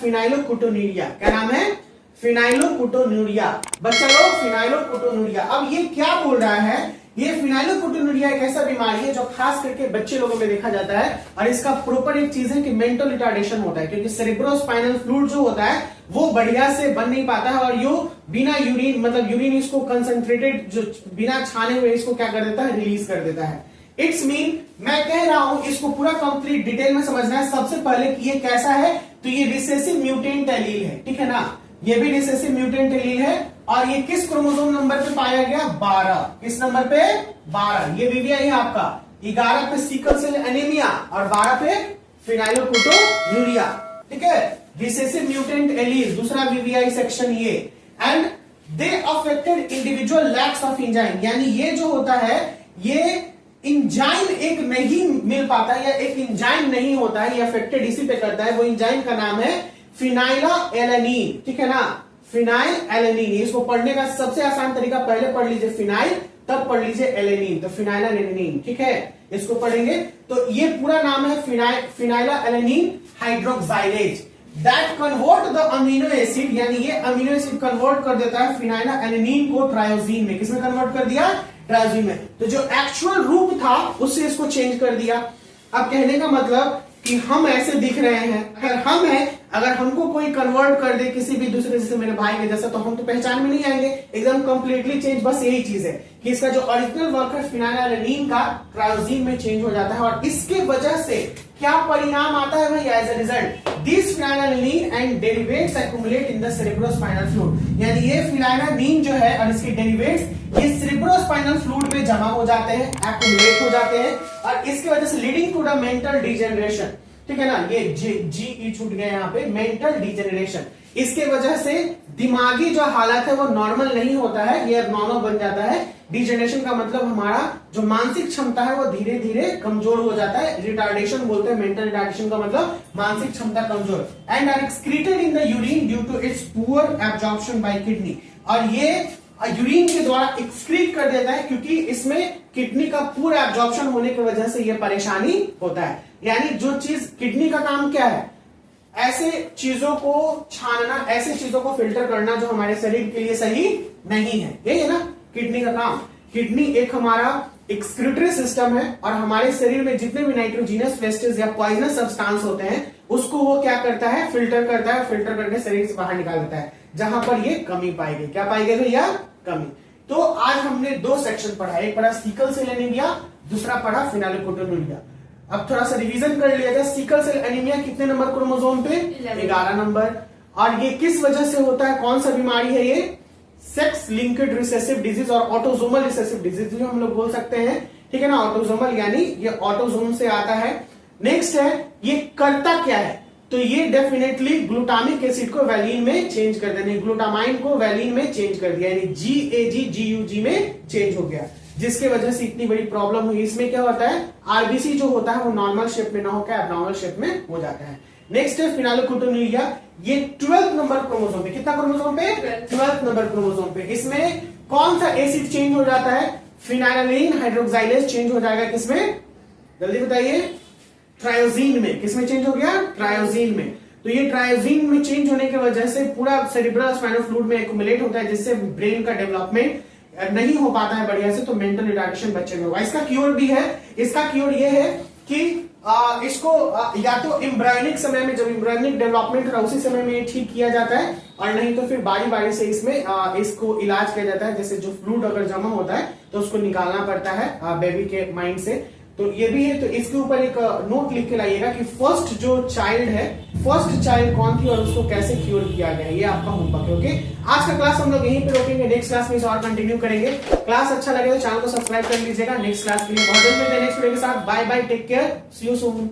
फिनाइलोकुटोन्यूरिया। क्या नाम है? फिनाइलोकुटोन्यूरिया। बच्चा लोग फिनाइलोकुटोन्यूरिया। अब ये क्या बोल रहा है? ये फिनाइलोकुटोन्यूरिया एक ऐसा बीमारी है जो खास करके बच्चे लोगों में देखा जाता है और इसका प्रॉपर एक चीज है कि मेंटल रिटार्डेशन होता है, क्योंकि सेरेब्रोस्पाइनल फ्लूइड जो होता है वो बढ़िया से बन नहीं पाता है और यो बिना यूरिन मतलब यूरिन इसको कंसंट्रेटेड जो बिना छाने हुए इसको क्या कर देता है? रिलीज कर देता है। इट्स मीन मैं कह रहा हूं इसको पूरा कंप्लीट डिटेल में समझना है। सबसे पहले कि ये कैसा है, तो ये रिसेसिव म्यूटेंट एलील है, ठीक है ना? ये भी रिसेसिव म्यूटेंट एलील है और ये किस क्रोमोसोम नंबर पे पाया गया? 12। किस नंबर पे? 12। ये वीवीआई है आपका। 11 पे सिकल सेल एनीमिया और 12 पे फिनाइलोकुटोन्यूरिया, ठीक है? रिसेसिव म्यूटेंट एलील, दूसरा वीवीआई सेक्शन ये। And they affected individual lakhs of enzyme, यानी ये जो होता है ये एंजाइम एक नहीं मिल पाता या एक एंजाइम नहीं होता है, ये अफेक्टेड इसी पे करता है। वो एंजाइम का नाम है फिनाइलएलेनिन, ठीक है ना? फिनाइलएलेनिन। इसको पढ़ने का सबसे आसान तरीका, पहले पढ़ लीजिए फिनाइल, तब पढ़ लीजिए एलेनिन, तो फिनाइलएलेनिन, ठीक है? इसको पढ़ेंगे तो ये पूरा नाम है phenylalanine hydroxylase that convert the amino acid, यानी ये अमीनो एसिड कन्वर्ट कर देता है फिनाइलएलेनिन को ट्रायोजीन में। किसमें कन्वर्ट कर दिया? ट्रायोजीन में। तो जो एक्चुअल रूप था उससे इसको चेंज कर दिया। अब कहने का मतलब कि हम ऐसे दिख रहे हैं, अगर हम हैं, अगर हमको कोई कन्वर्ट कर दे किसी भी दूसरे, जैसे मेरे भाई के जैसा, तो हम तो पहचान में नहीं आएंगे, एकदम कंप्लीटली चेंज। बस यही चीज है कि इसका जो ओरिजिनल वर्क है फिनाइलएलेनिन का ट्रायोजीन में चेंज हो जाता है और इसके वजह से क्या परिणाम आता है भाई? As a result this phenylalanine and derivatives accumulate in the cerebrospinal fluid, यानी ये फिनाइलएलेनिन जो है और इसके डेरिवेट्स ये सेरेब्रोस्पाइनल फ्लूइड में जमा हो जाते हैं, एक्युमुलेट हो जाते हैं और इसकी वजह से leading to the mental degeneration, ठीक है ना? ये जी छूट गया यहाँ पे, मेंटल डिजेनरेशन। इसके वजह से दिमागी जो हालत है वो नॉर्मल नहीं होता है, ये एबनॉर्मल बन जाता है। डिजेनरेशन का मतलब हमारा जो मानसिक क्षमता है वो धीरे धीरे कमजोर हो जाता है। रिटार्डेशन बोलते हैं, मेंटल रिटार्डेशन का मतलब मानसिक क्षमता कमजोर। And are excreted in the urine due to its poor absorption by kidney, और ये यूरिन के द्वारा एक्सक्रीट कर देता है क्योंकि इसमें किडनी का पूरा एब्जॉर्प्शन होने की वजह से ये परेशानी होता है। यानी जो चीज किडनी का काम क्या है? ऐसे चीजों को छानना, ऐसे चीजों को फिल्टर करना जो हमारे शरीर के लिए सही नहीं है, यही है ना किडनी का काम। किडनी एक हमारा एक्सक्रीटरी सिस्टम है और हमारे शरीर में जितने भी नाइट्रोजीनस वेस्टेज या पॉइजनस सब्सटेंस होते हैं उसको वो क्या करता है? फिल्टर करता है, फिल्टर करके शरीर से बाहर निकाल देता है, जहां पर ये कमी पाई गई। क्या पाई गई भैया? कमी। तो आज हमने 2 सेक्शन पढ़ा, एक पढ़ा सिकल सेल एनीमिया, दूसरा पढ़ा फिनाइलोकुटोन्यूरिया। अब थोड़ा सा रिवीजन कर लिया जाए। सिकल सेल एनीमिया कितने नंबर क्रोमोसोम पे? 11 नंबर। और ये किस वजह से होता है? कौन सा बीमारी है ये? सेक्स लिंक्ड रिसेसिव डिजीज और ऑटोसोमल रिसेसिव डिजीज जो हम लोग बोल सकते हैं, ठीक है ना? ऑटोसोमल यानी ये ऑटोसोम से आता है। नेक्स्ट है ये करता क्या है? तो ये डेफिनेटली ग्लूटामिक एसिड को वैलिन में चेंज कर देने, ग्लूटामाइन को वैलिन में चेंज कर दिया, यानी GAG में चेंज हो गया, जिसके वजह से इतनी बड़ी प्रॉब्लम हुई। इसमें क्या होता है? आरबीसी जो होता है वो नॉर्मल शेप में ना होकर एबनॉर्मल शेप में हो जाता है। नेक्स्ट है फिनाइलोकुटोन्यूरिया, ये 12th नंबर क्रोमोसोम पे। कितना क्रोमोसोम पे? 12th नंबर क्रोमोसोम पे। इसमें कौन सा एसिड चेंज हो जाता है? फिनाइलएलेनिन हाइड्रोक्साइलेज चेंज हो जाएगा किसमें? जल्दी बताइए। ट्रायोजीन में। किसमें चेंज हो गया? ट्रायोजीन में। तो ये ट्रायोजीन में चेंज होने की वजह से पूरा सेरेब्रोस्पाइनल फ्लूइड में एक्युमुलेट होता है, जिससे ब्रेन का डेवलपमेंट नहीं हो पाता है बढ़िया से, तो मेंटल रिटार्डेशन बच्चे में होगा। इसका क्योर भी है। इसका क्योर ये है कि इसको या तो एम्ब्रायोनिक समय में, जब एम्ब्रायोनिक डेवलपमेंट रहा उसी समय में ठीक किया जाता है, और नहीं तो फिर बारी बारी से इसमें इसको इलाज किया जाता है। जैसे जो फ्लूइड अगर जमा होता है तो उसको निकालना पड़ता है बेबी के माइंड से। तो ये भी है। तो इसके ऊपर एक नोट लिख के लाइएगा कि फर्स्ट जो चाइल्ड है, फर्स्ट चाइल्ड कौन थी और उसको कैसे क्योर किया गया, ये आपका होमवर्क है। ओके, आज का क्लास हम लोग यहीं पे रोकेंगे, नेक्स्ट क्लास में इसे और कंटिन्यू करेंगे। क्लास अच्छा लगे तो चैनल को सब्सक्राइब कर लीजिएगा। नेक्स्ट क्लास के लिए बहुत जल्द मिलते हैं नेक्स्ट वीडियो के साथ। Bye bye, take care, see you soon.